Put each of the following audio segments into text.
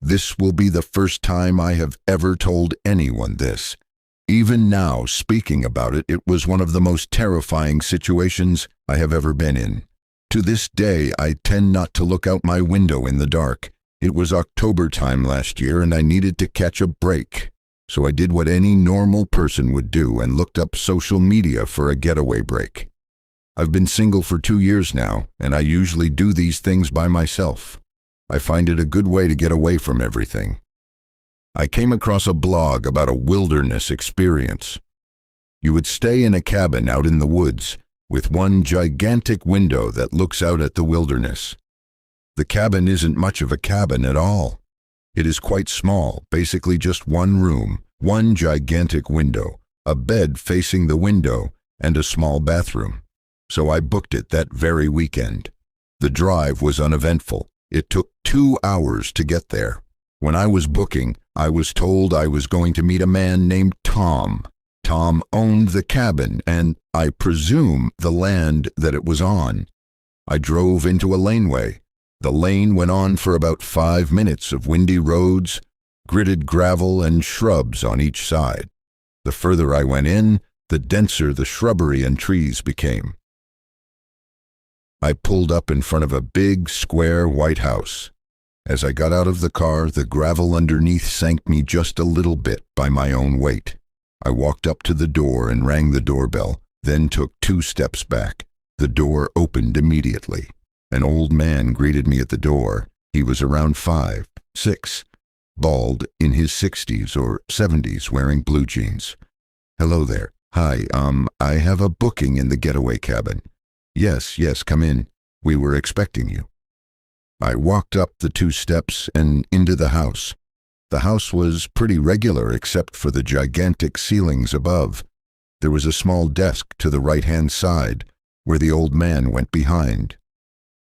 This will be the first time I have ever told anyone this. Even now, speaking about it, it was one of the most terrifying situations I have ever been in. To this day, I tend not to look out my window in the dark. It was October time last year and I needed to catch a break. So I did what any normal person would do and looked up social media for a getaway break. I've been single for 2 years now, and I usually do these things by myself. I find it a good way to get away from everything. I came across a blog about a wilderness experience. You would stay in a cabin out in the woods with one gigantic window that looks out at the wilderness. The cabin isn't much of a cabin at all. It is quite small, basically just one room, one gigantic window, a bed facing the window, and a small bathroom. So I booked it that very weekend. The drive was uneventful. It took 2 hours to get there. When I was booking, I was told I was going to meet a man named Tom. Tom owned the cabin and, I presume, the land that it was on. I drove into a laneway. The lane went on for about 5 minutes of windy roads, gritted gravel and shrubs on each side. The further I went in, the denser the shrubbery and trees became. I pulled up in front of a big, square white house. As I got out of the car, the gravel underneath sank me just a little bit by my own weight. I walked up to the door and rang the doorbell, then took 2 steps back. The door opened immediately. An old man greeted me at the door. He was around 5, 6, bald, in his 60s or 70s, wearing blue jeans. "Hello there. Hi, I have a booking in the getaway cabin." Yes, come in. We were expecting you." I walked up the 2 steps and into the house. The house was pretty regular except for the gigantic ceilings above. There was a small desk to the right-hand side, where the old man went behind.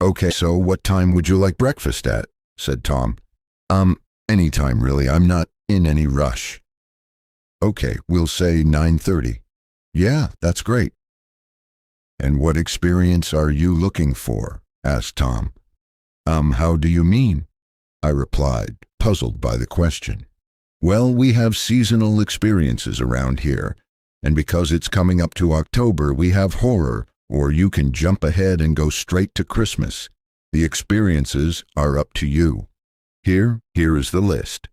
"Okay, so what time would you like breakfast at?" said Tom. Any time really. I'm not in any rush." "Okay, we'll say 9:30. "Yeah, that's great." "And what experience are you looking for?" asked Tom. How do you mean?" I replied, puzzled by the question. "Well, we have seasonal experiences around here, and because it's coming up to October, we have horror, or you can jump ahead and go straight to Christmas. The experiences are up to you. Here is the list."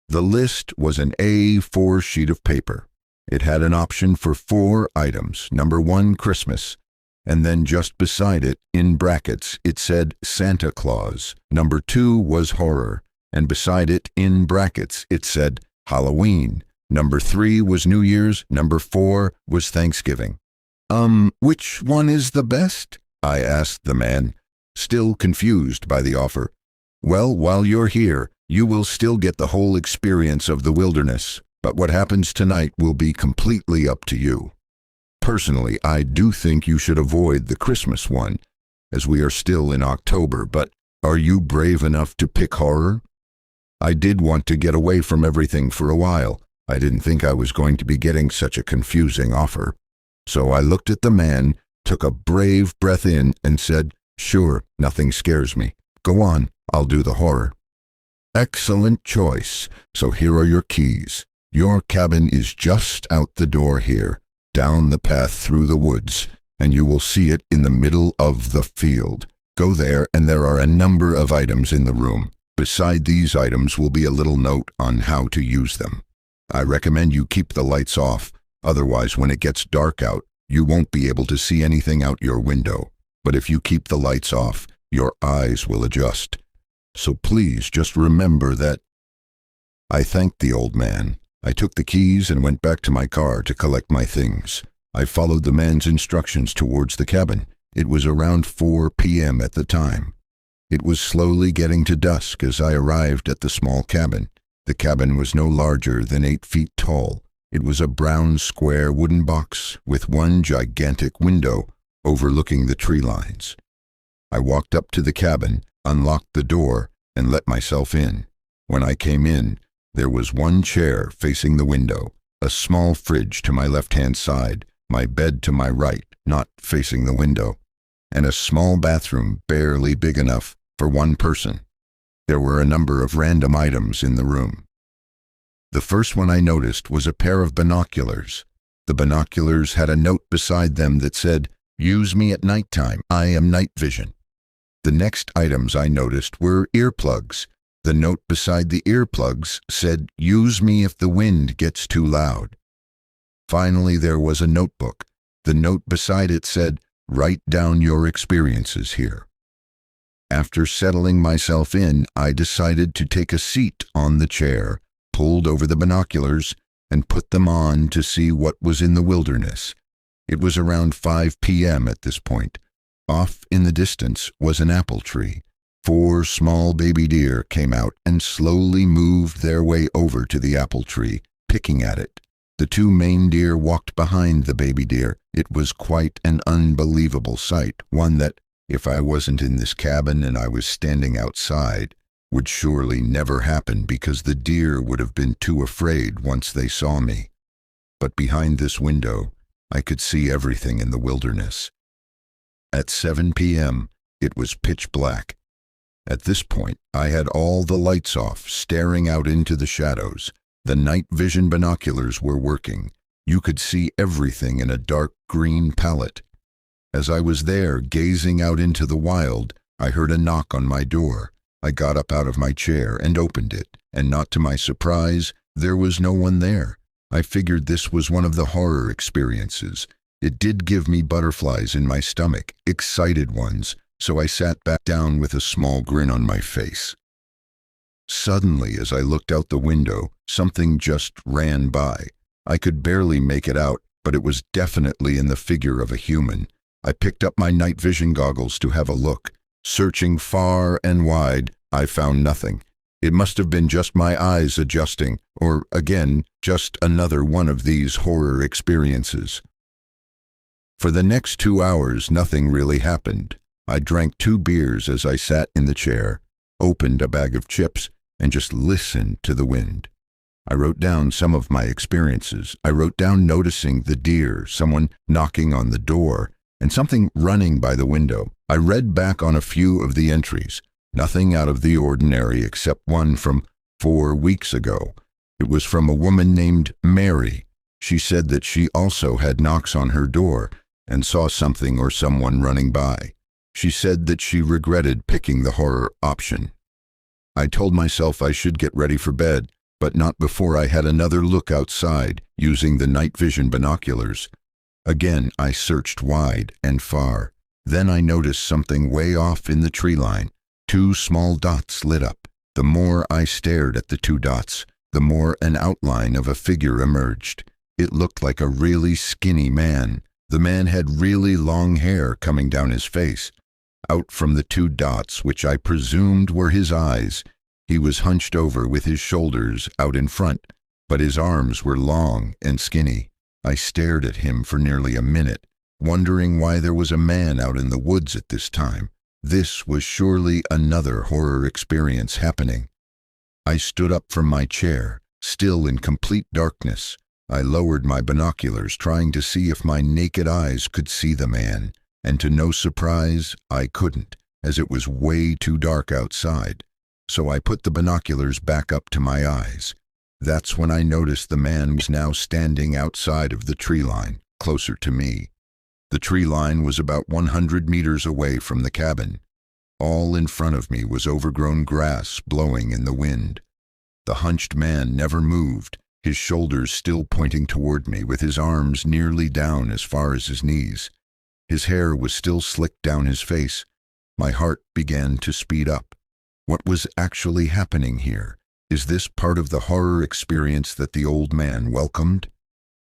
The list was an A4 sheet of paper. It had an option for 4 items. Number 1, Christmas. And then just beside it, in brackets, it said Santa Claus. Number 2 was horror. And beside it, in brackets, it said Halloween. Number 3 was New Year's. Number 4 was Thanksgiving. Which one is the best?" I asked the man, still confused by the offer. "Well, while you're here, you will still get the whole experience of the wilderness, but what happens tonight will be completely up to you. Personally, I do think you should avoid the Christmas one, as we are still in October, but are you brave enough to pick horror?" I did want to get away from everything for a while. I didn't think I was going to be getting such a confusing offer. So I looked at the man, took a brave breath in, and said, "Sure, nothing scares me. Go on, I'll do the horror." "Excellent choice. So here are your keys. Your cabin is just out the door here, down the path through the woods, and you will see it in the middle of the field. Go there, and there are a number of items in the room. Beside these items will be a little note on how to use them. I recommend you keep the lights off. Otherwise, when it gets dark out, you won't be able to see anything out your window. But if you keep the lights off, your eyes will adjust. So please just remember that." I thanked the old man. I took the keys and went back to my car to collect my things. I followed the man's instructions towards the cabin. It was around 4 p.m. at the time. It was slowly getting to dusk as I arrived at the small cabin. The cabin was no larger than 8 feet tall. It was a brown square wooden box with one gigantic window overlooking the tree lines. I walked up to the cabin, unlocked the door, and let myself in. When I came in, there was one chair facing the window, a small fridge to my left-hand side, my bed to my right, not facing the window, and a small bathroom barely big enough for one person. There were a number of random items in the room. The first one I noticed was a pair of binoculars. The binoculars had a note beside them that said, "Use me at nighttime. I am night vision." The next items I noticed were earplugs. The note beside the earplugs said, "Use me if the wind gets too loud." Finally, there was a notebook. The note beside it said, "Write down your experiences here." After settling myself in, I decided to take a seat on the chair, pulled over the binoculars, and put them on to see what was in the wilderness. It was around 5 p.m. at this point. Off in the distance was an apple tree. 4 small baby deer came out and slowly moved their way over to the apple tree, picking at it. The 2 main deer walked behind the baby deer. It was quite an unbelievable sight, one that, if I wasn't in this cabin and I was standing outside, would surely never happen because the deer would have been too afraid once they saw me. But behind this window, I could see everything in the wilderness. At 7 p.m., it was pitch black. At this point, I had all the lights off, staring out into the shadows. The night vision binoculars were working. You could see everything in a dark green palette. As I was there, gazing out into the wild, I heard a knock on my door. I got up out of my chair and opened it, and not to my surprise, there was no one there. I figured this was one of the horror experiences. It did give me butterflies in my stomach, excited ones, so I sat back down with a small grin on my face. Suddenly, as I looked out the window, something just ran by. I could barely make it out, but it was definitely in the figure of a human. I picked up my night vision goggles to have a look. Searching far and wide, I found nothing. It must have been just my eyes adjusting, or, again, just another one of these horror experiences. For the next 2 hours, nothing really happened. I drank 2 beers as I sat in the chair, opened a bag of chips, and just listened to the wind. I wrote down some of my experiences. I wrote down noticing the deer, someone knocking on the door, and something running by the window. I read back on a few of the entries. Nothing out of the ordinary except one from 4 weeks ago. It was from a woman named Mary. She said that she also had knocks on her door and saw something or someone running by. She said that she regretted picking the horror option. I told myself I should get ready for bed, but not before I had another look outside using the night vision binoculars. Again, I searched wide and far. Then I noticed something way off in the tree line. 2 small dots lit up. The more I stared at the 2 dots, the more an outline of a figure emerged. It looked like a really skinny man. The man had really long hair coming down his face. Out from the 2 dots, which I presumed were his eyes, he was hunched over with his shoulders out in front, but his arms were long and skinny. I stared at him for nearly a minute, wondering why there was a man out in the woods at this time. This was surely another horror experience happening. I stood up from my chair, still in complete darkness. I lowered my binoculars, trying to see if my naked eyes could see the man, and to no surprise, I couldn't, as it was way too dark outside. So I put the binoculars back up to my eyes. That's when I noticed the man was now standing outside of the tree line, closer to me. The tree line was about 100 meters away from the cabin. All in front of me was overgrown grass blowing in the wind. The hunched man never moved, his shoulders still pointing toward me with his arms nearly down as far as his knees. His hair was still slicked down his face. My heart began to speed up. What was actually happening here? Is this part of the horror experience that the old man welcomed?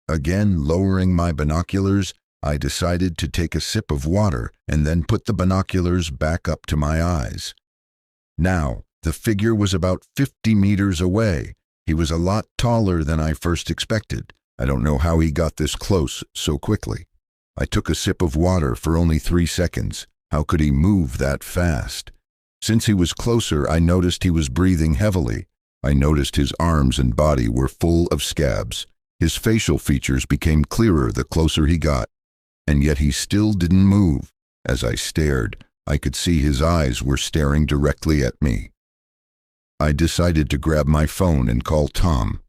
Again, lowering my binoculars, I decided to take a sip of water and then put the binoculars back up to my eyes. Now, the figure was about 50 meters away. He was a lot taller than I first expected. I don't know how he got this close so quickly. I took a sip of water for only 3 seconds. How could he move that fast? Since he was closer, I noticed he was breathing heavily. I noticed his arms and body were full of scabs. His facial features became clearer the closer he got, and yet he still didn't move. As I stared, I could see his eyes were staring directly at me. I decided to grab my phone and call Tom.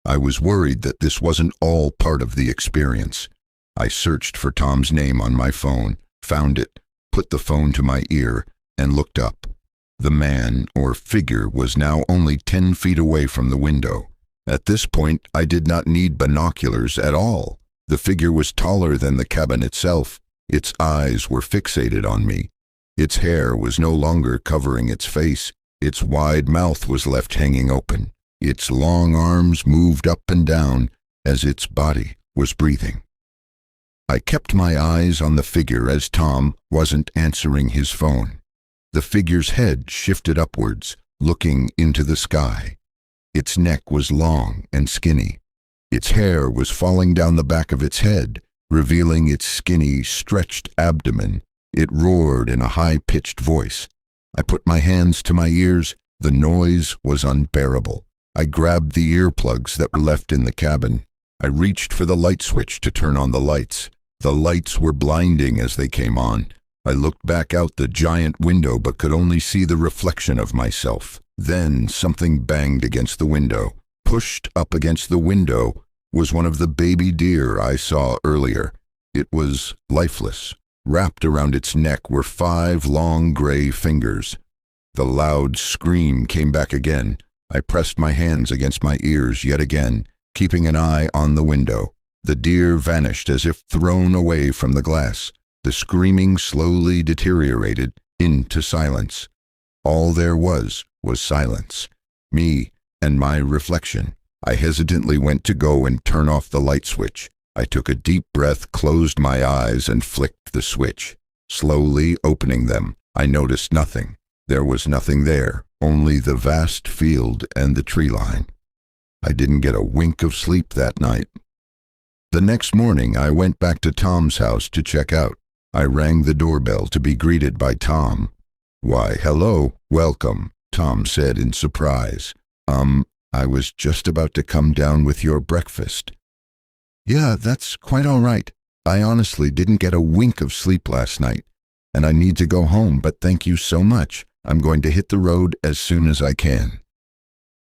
I was worried that this wasn't all part of the experience. I searched for Tom's name on my phone, found it, put the phone to my ear, and looked up. The man, or figure, was now only 10 feet away from the window. At this point, I did not need binoculars at all. The figure was taller than the cabin itself. Its eyes were fixated on me. Its hair was no longer covering its face. Its wide mouth was left hanging open. Its long arms moved up and down as its body was breathing. I kept my eyes on the figure as Tom wasn't answering his phone. The figure's head shifted upwards, looking into the sky. Its neck was long and skinny. Its hair was falling down the back of its head, revealing its skinny, stretched abdomen. It roared in a high-pitched voice. I put my hands to my ears. The noise was unbearable. I grabbed the earplugs that were left in the cabin. I reached for the light switch to turn on the lights. The lights were blinding as they came on. I looked back out the giant window but could only see the reflection of myself. Then something banged against the window. Pushed up against the window was one of the baby deer I saw earlier. It was lifeless. Wrapped around its neck were 5 long gray fingers. The loud scream came back again. I pressed my hands against my ears yet again, keeping an eye on the window. The deer vanished as if thrown away from the glass. The screaming slowly deteriorated into silence. All there was silence. Me and my reflection. I hesitantly went to go and turn off the light switch. I took a deep breath, closed my eyes, and flicked the switch. Slowly opening them, I noticed nothing. There was nothing there, only the vast field and the tree line. I didn't get a wink of sleep that night. The next morning, I went back to Tom's house to check out. I rang the doorbell to be greeted by Tom. "Why, hello, welcome," Tom said in surprise. I was just about to come down with your breakfast." "Yeah, that's quite all right. I honestly didn't get a wink of sleep last night, and I need to go home, but thank you so much. I'm going to hit the road as soon as I can."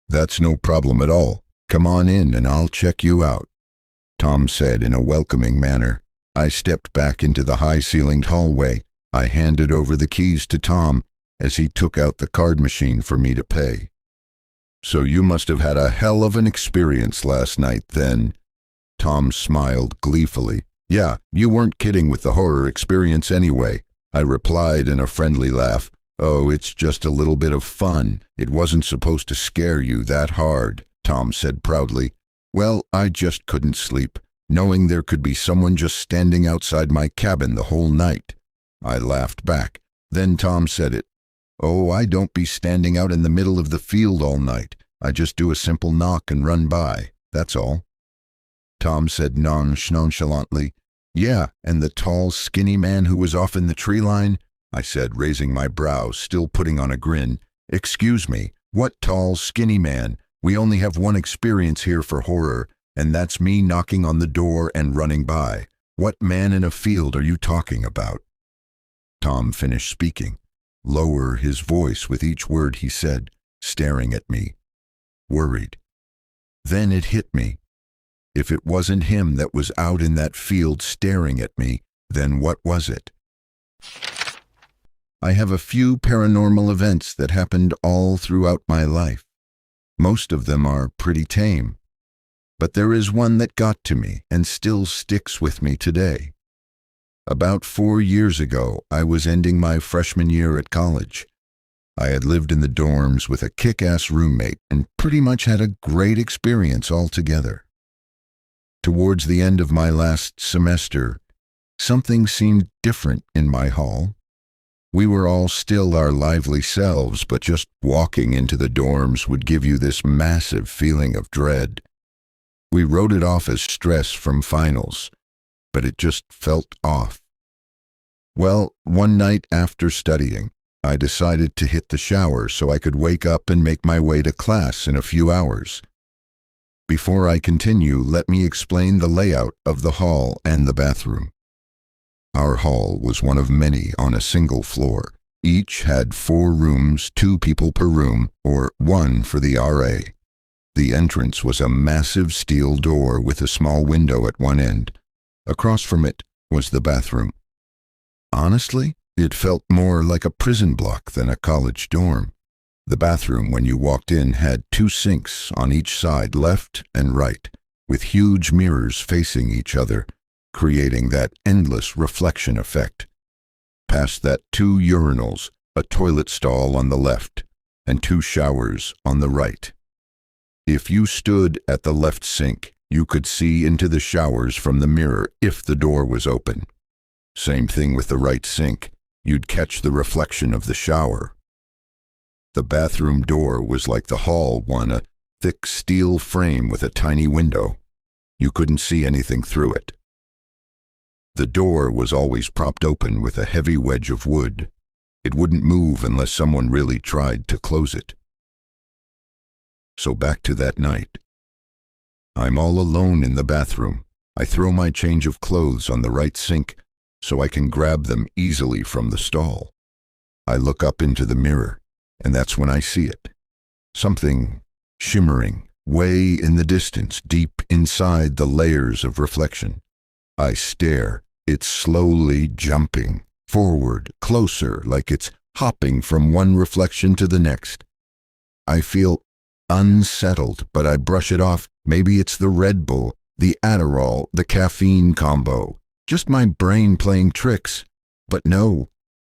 "That's no problem at all. Come on in and I'll check you out," Tom said in a welcoming manner. I stepped back into the high-ceilinged hallway. I handed over the keys to Tom as he took out the card machine for me to pay. "So you must have had a hell of an experience last night then." Tom smiled gleefully. "Yeah, you weren't kidding with the horror experience anyway," I replied in a friendly laugh. "Oh, it's just a little bit of fun. It wasn't supposed to scare you that hard," Tom said proudly. "Well, I just couldn't sleep, knowing there could be someone just standing outside my cabin the whole night." I laughed back. Then Tom said it. "Oh, I don't be standing out in the middle of the field all night. I just do a simple knock and run by, that's all." Tom said nonchalantly. "Yeah, and the tall, skinny man who was off in the tree line?" I said, raising my brows, still putting on a grin. "Excuse me, what tall, skinny man? We only have one experience here for horror, and that's me knocking on the door and running by. What man in a field are you talking about?" Tom finished speaking, lower his voice with each word he said, staring at me, worried. Then it hit me. If it wasn't him that was out in that field staring at me, then what was it? I have a few paranormal events that happened all throughout my life. Most of them are pretty tame. But there is one that got to me and still sticks with me today. About 4 years ago, I was ending my freshman year at college. I had lived in the dorms with a kick-ass roommate and pretty much had a great experience altogether. Towards the end of my last semester, something seemed different in my hall. We were all still our lively selves, but just walking into the dorms would give you this massive feeling of dread. We wrote it off as stress from finals, but it just felt off. Well, one night after studying, I decided to hit the shower so I could wake up and make my way to class in a few hours. Before I continue, let me explain the layout of the hall and the bathroom. Our hall was one of many on a single floor. Each had 4 rooms, 2 people per room, or 1 for the RA. The entrance was a massive steel door with a small window at one end. Across from it was the bathroom. Honestly, it felt more like a prison block than a college dorm. The bathroom, when you walked in, had 2 sinks on each side, left and right, with huge mirrors facing each other, creating that endless reflection effect. Past that, 2 urinals, a toilet stall on the left, and 2 showers on the right. If you stood at the left sink, you could see into the showers from the mirror if the door was open. Same thing with the right sink. You'd catch the reflection of the shower. The bathroom door was like the hall one, a thick steel frame with a tiny window. You couldn't see anything through it. The door was always propped open with a heavy wedge of wood. It wouldn't move unless someone really tried to close it. So back to that night. I'm all alone in the bathroom. I throw my change of clothes on the right sink so I can grab them easily from the stall. I look up into the mirror, and that's when I see it. Something shimmering, way in the distance, deep inside the layers of reflection. I stare. It's slowly jumping, forward, closer, like it's hopping from one reflection to the next. I feel unsettled, but I brush it off. Maybe it's the Red Bull, the Adderall, the caffeine combo. Just my brain playing tricks. But no,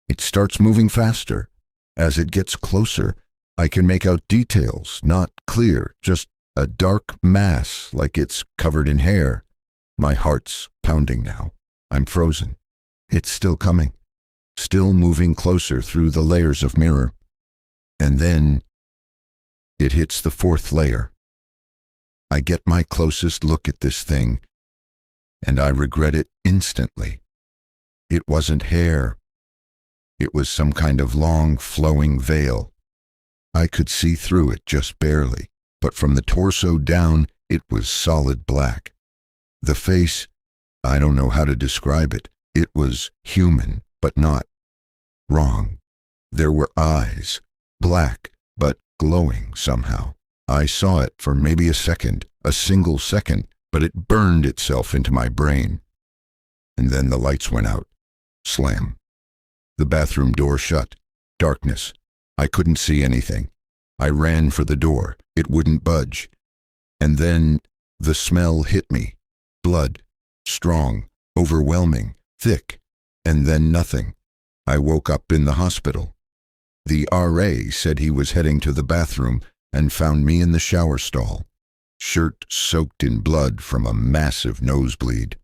it starts moving faster. As it gets closer, I can make out details, not clear, just a dark mass like it's covered in hair. My heart's pounding now. I'm frozen. It's still coming, still moving closer through the layers of mirror. And then it hits the 4th layer. I get my closest look at this thing, and I regret it instantly. It wasn't hair. It was some kind of long, flowing veil. I could see through it just barely, but from the torso down, it was solid black. The face, I don't know how to describe it. It was human, but not. Wrong. There were eyes, black, but glowing somehow. I saw it for maybe a second, a single second, but it burned itself into my brain. And then the lights went out. Slam. The bathroom door shut. Darkness. I couldn't see anything. I ran for the door. It wouldn't budge. And then the smell hit me. Blood. Strong. Overwhelming. Thick. And then nothing. I woke up in the hospital. The RA said he was heading to the bathroom and found me in the shower stall, shirt soaked in blood from a massive nosebleed.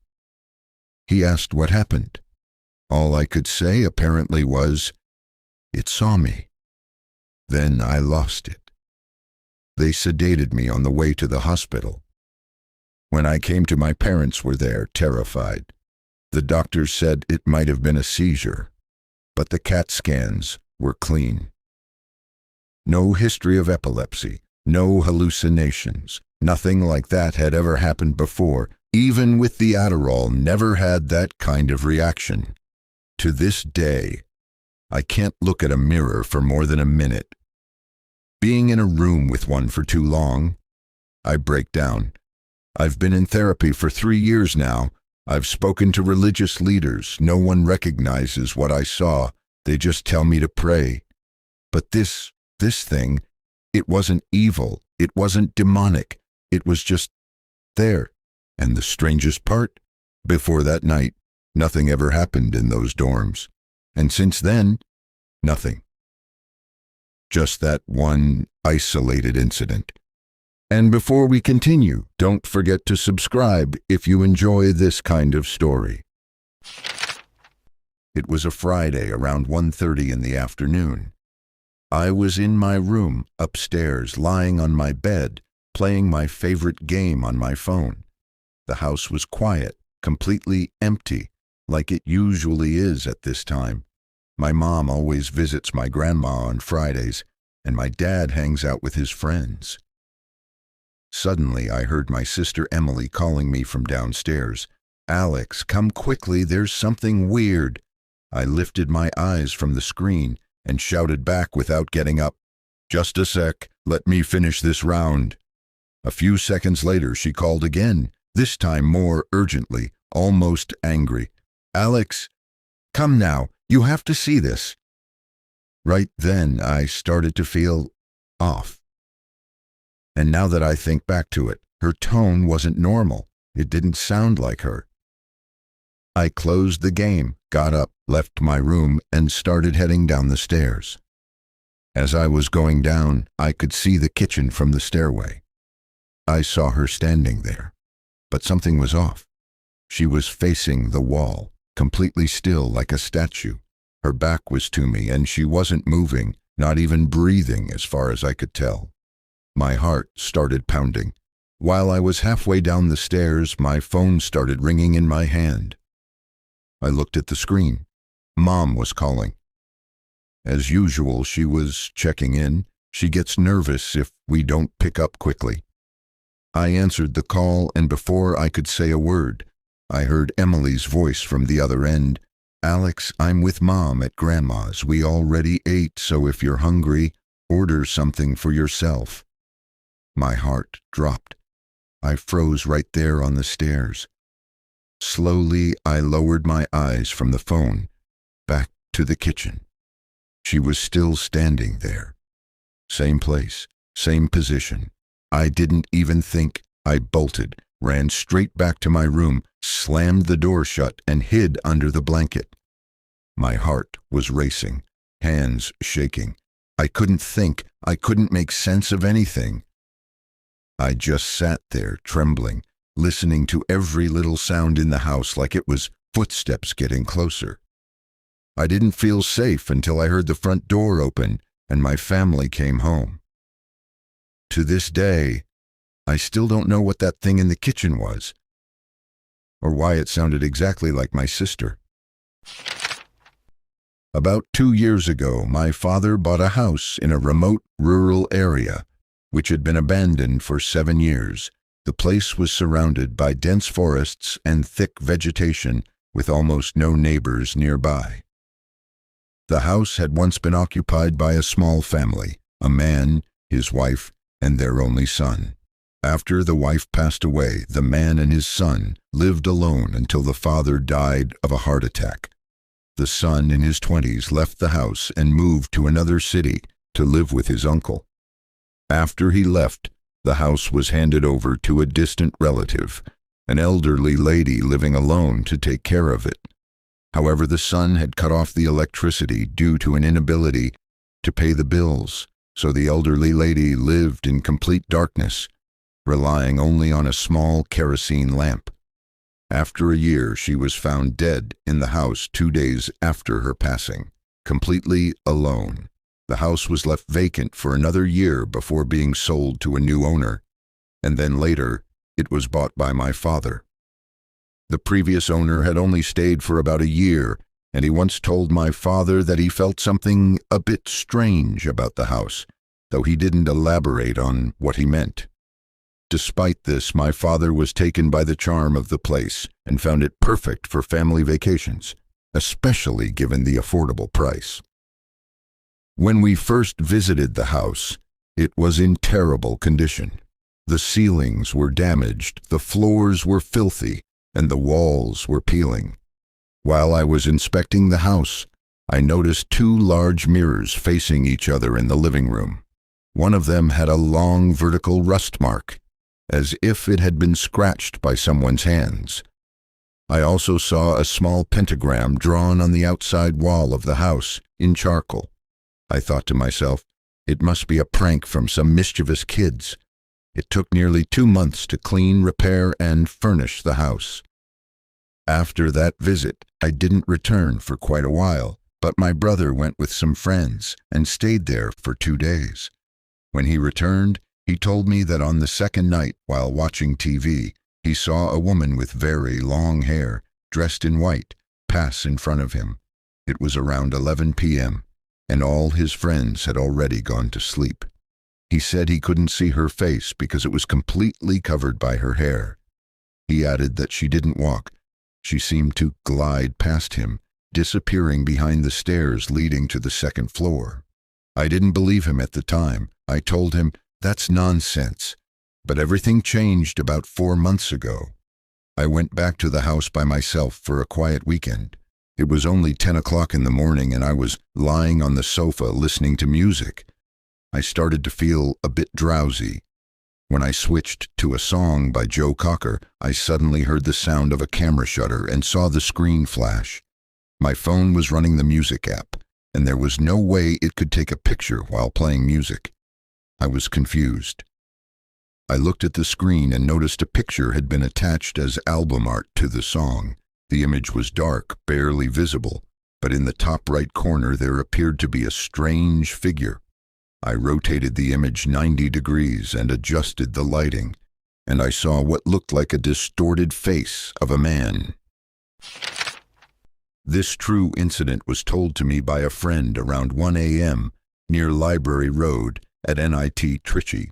He asked what happened. All I could say apparently was, "It saw me." Then I lost it. They sedated me on the way to the hospital. When I came to, my parents were there, terrified. The doctors said it might have been a seizure, but the CAT scans were clean. No history of epilepsy, no hallucinations. Nothing like that had ever happened before. Even with the Adderall, never had that kind of reaction. To this day, I can't look at a mirror for more than a minute. Being in a room with one for too long, I break down. I've been in therapy for 3 years now. I've spoken to religious leaders. No one recognizes what I saw. They just tell me to pray. But this thing, it wasn't evil. It wasn't demonic. It was just there. And the strangest part, before that night, nothing ever happened in those dorms. And since then, nothing. Just that one isolated incident. And before we continue, don't forget to subscribe if you enjoy this kind of story. It was a Friday around 1:30 in the afternoon. I was in my room upstairs, lying on my bed, playing my favorite game on my phone. The house was quiet, completely empty, like it usually is at this time. My mom always visits my grandma on Fridays, and my dad hangs out with his friends. Suddenly, I heard my sister Emily calling me from downstairs. "Alex, come quickly, there's something weird." I lifted my eyes from the screen, and shouted back without getting up, "Just a sec, let me finish this round." A few seconds later, she called again, this time more urgently, almost angry. "Alex, come now, you have to see this." Right then, I started to feel off. And now that I think back to it, her tone wasn't normal. It didn't sound like her. I closed the game, got up, left my room, and started heading down the stairs. As I was going down, I could see the kitchen from the stairway. I saw her standing there, but something was off. She was facing the wall, completely still like a statue. Her back was to me, and she wasn't moving, not even breathing as far as I could tell. My heart started pounding. While I was halfway down the stairs, my phone started ringing in my hand. I looked at the screen. Mom was calling. As usual, she was checking in. She gets nervous if we don't pick up quickly. I answered the call, and before I could say a word, I heard Emily's voice from the other end. "Alex, I'm with Mom at Grandma's. We already ate, so if you're hungry, order something for yourself." My heart dropped. I froze right there on the stairs. Slowly, I lowered my eyes from the phone, back to the kitchen. She was still standing there. Same place, same position. I didn't even think. I bolted, ran straight back to my room, slammed the door shut, and hid under the blanket. My heart was racing, hands shaking. I couldn't think. I couldn't make sense of anything. I just sat there, trembling, listening to every little sound in the house like it was footsteps getting closer. I didn't feel safe until I heard the front door open and my family came home. To this day, I still don't know what that thing in the kitchen was, or why it sounded exactly like my sister. About 2 years ago, my father bought a house in a remote rural area, which had been abandoned for 7 years. The place was surrounded by dense forests and thick vegetation, with almost no neighbors nearby. The house had once been occupied by a small family, a man, his wife, and their only son. After the wife passed away, the man and his son lived alone until the father died of a heart attack. The son in his 20s left the house and moved to another city to live with his uncle. After he left, the house was handed over to a distant relative, an elderly lady living alone, to take care of it. However, the son had cut off the electricity due to an inability to pay the bills, so the elderly lady lived in complete darkness, relying only on a small kerosene lamp. After a year, she was found dead in the house 2 days after her passing, completely alone. The house was left vacant for another year before being sold to a new owner, and then later, it was bought by my father. The previous owner had only stayed for about a year, and he once told my father that he felt something a bit strange about the house, though he didn't elaborate on what he meant. Despite this, my father was taken by the charm of the place and found it perfect for family vacations, especially given the affordable price. When we first visited the house, it was in terrible condition. The ceilings were damaged, the floors were filthy, and the walls were peeling. While I was inspecting the house, I noticed 2 large mirrors facing each other in the living room. One of them had a long vertical rust mark, as if it had been scratched by someone's hands. I also saw a small pentagram drawn on the outside wall of the house in charcoal. I thought to myself, it must be a prank from some mischievous kids. It took nearly 2 months to clean, repair, and furnish the house. After that visit, I didn't return for quite a while, but my brother went with some friends and stayed there for 2 days. When he returned, he told me that on the second night, while watching TV, he saw a woman with very long hair, dressed in white, pass in front of him. It was around 11 p.m., and all his friends had already gone to sleep. He said he couldn't see her face because it was completely covered by her hair. He added that she didn't walk. She seemed to glide past him, disappearing behind the stairs leading to the second floor. I didn't believe him at the time. I told him, "That's nonsense." But everything changed about 4 months ago. I went back to the house by myself for a quiet weekend. It was only 10 o'clock in the morning and I was lying on the sofa listening to music. I started to feel a bit drowsy. When I switched to a song by Joe Cocker, I suddenly heard the sound of a camera shutter and saw the screen flash. My phone was running the music app, and there was no way it could take a picture while playing music. I was confused. I looked at the screen and noticed a picture had been attached as album art to the song. The image was dark, barely visible, but in the top right corner there appeared to be a strange figure. I rotated the image 90 degrees and adjusted the lighting, and I saw what looked like a distorted face of a man. This true incident was told to me by a friend around 1 a.m. near Library Road at NIT Trichy.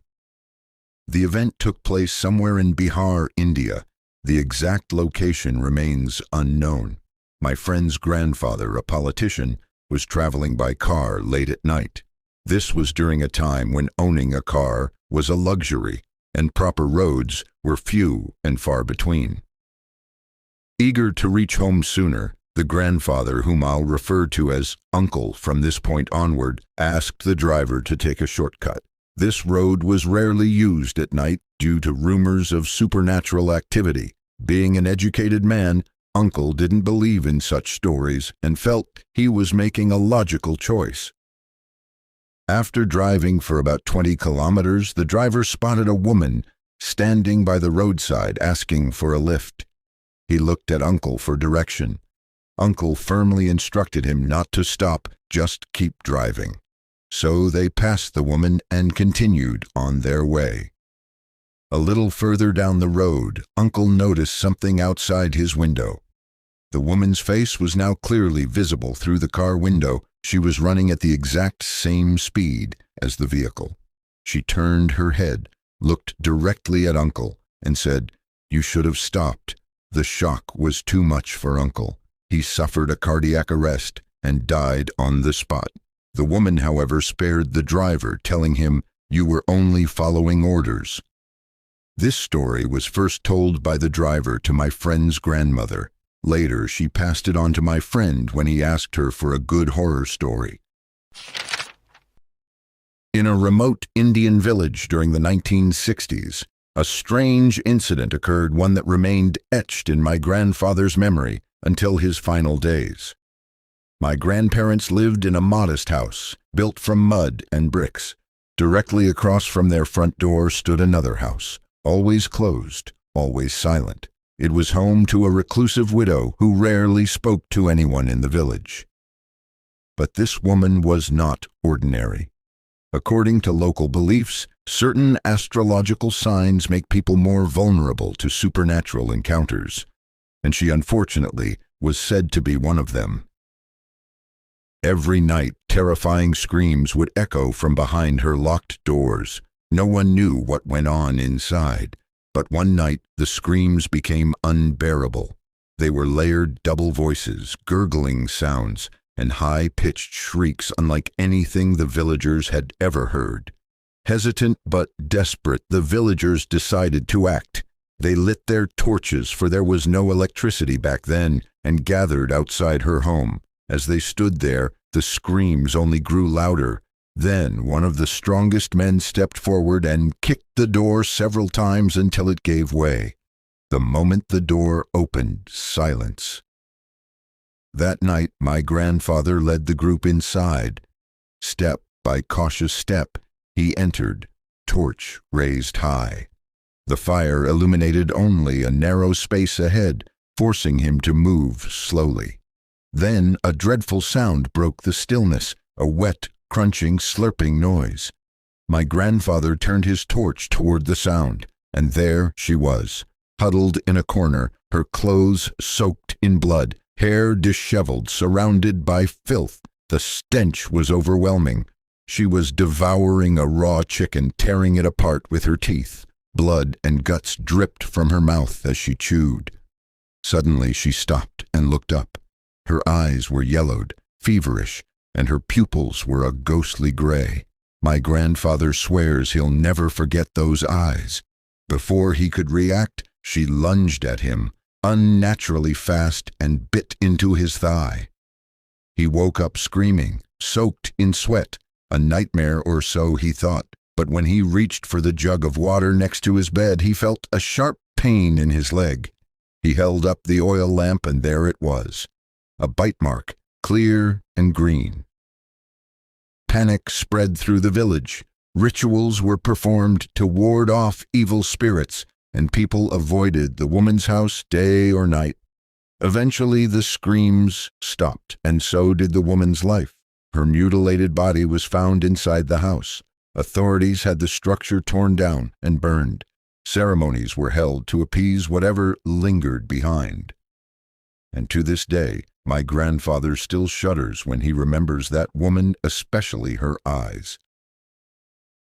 The event took place somewhere in Bihar, India. The exact location remains unknown. My friend's grandfather, a politician, was traveling by car late at night. This was during a time when owning a car was a luxury, and proper roads were few and far between. Eager to reach home sooner, the grandfather, whom I'll refer to as Uncle from this point onward, asked the driver to take a shortcut. This road was rarely used at night due to rumors of supernatural activity. Being an educated man, Uncle didn't believe in such stories and felt he was making a logical choice. After driving for about 20 kilometers, the driver spotted a woman standing by the roadside asking for a lift. He looked at Uncle for direction. Uncle firmly instructed him not to stop, just keep driving. So they passed the woman and continued on their way. A little further down the road, Uncle noticed something outside his window. The woman's face was now clearly visible through the car window. She was running at the exact same speed as the vehicle. She turned her head, looked directly at Uncle, and said, "You should have stopped." The shock was too much for Uncle. He suffered a cardiac arrest and died on the spot. The woman, however, spared the driver, telling him, "You were only following orders." This story was first told by the driver to my friend's grandmother. Later, she passed it on to my friend when he asked her for a good horror story. In a remote Indian village during the 1960s, a strange incident occurred, one that remained etched in my grandfather's memory until his final days. My grandparents lived in a modest house, built from mud and bricks. Directly across from their front door stood another house, always closed, always silent. It was home to a reclusive widow who rarely spoke to anyone in the village. But this woman was not ordinary. According to local beliefs, certain astrological signs make people more vulnerable to supernatural encounters, and she unfortunately was said to be one of them. Every night, terrifying screams would echo from behind her locked doors. No one knew what went on inside. But one night, the screams became unbearable. They were layered double voices, gurgling sounds, and high-pitched shrieks unlike anything the villagers had ever heard. Hesitant but desperate, the villagers decided to act. They lit their torches, for there was no electricity back then, and gathered outside her home. As they stood there, the screams only grew louder. Then one of the strongest men stepped forward and kicked the door several times until it gave way. The moment the door opened, silence. That night, my grandfather led the group inside. Step by cautious step, he entered, torch raised high. The fire illuminated only a narrow space ahead, forcing him to move slowly. Then a dreadful sound broke the stillness, a wet, crunching, slurping noise. My grandfather turned his torch toward the sound, and there she was, huddled in a corner, her clothes soaked in blood, hair disheveled, surrounded by filth. The stench was overwhelming. She was devouring a raw chicken, tearing it apart with her teeth. Blood and guts dripped from her mouth as she chewed. Suddenly she stopped and looked up. Her eyes were yellowed, feverish, and her pupils were a ghostly gray. My grandfather swears he'll never forget those eyes. Before he could react, she lunged at him, unnaturally fast, and bit into his thigh. He woke up screaming, soaked in sweat, a nightmare or so he thought, but when he reached for the jug of water next to his bed, he felt a sharp pain in his leg. He held up the oil lamp, and there it was, a bite mark, clear and green. Panic spread through the village. Rituals were performed to ward off evil spirits, and people avoided the woman's house day or night. Eventually, the screams stopped, and so did the woman's life. Her mutilated body was found inside the house. Authorities had the structure torn down and burned. Ceremonies were held to appease whatever lingered behind. And to this day, my grandfather still shudders when he remembers that woman, especially her eyes.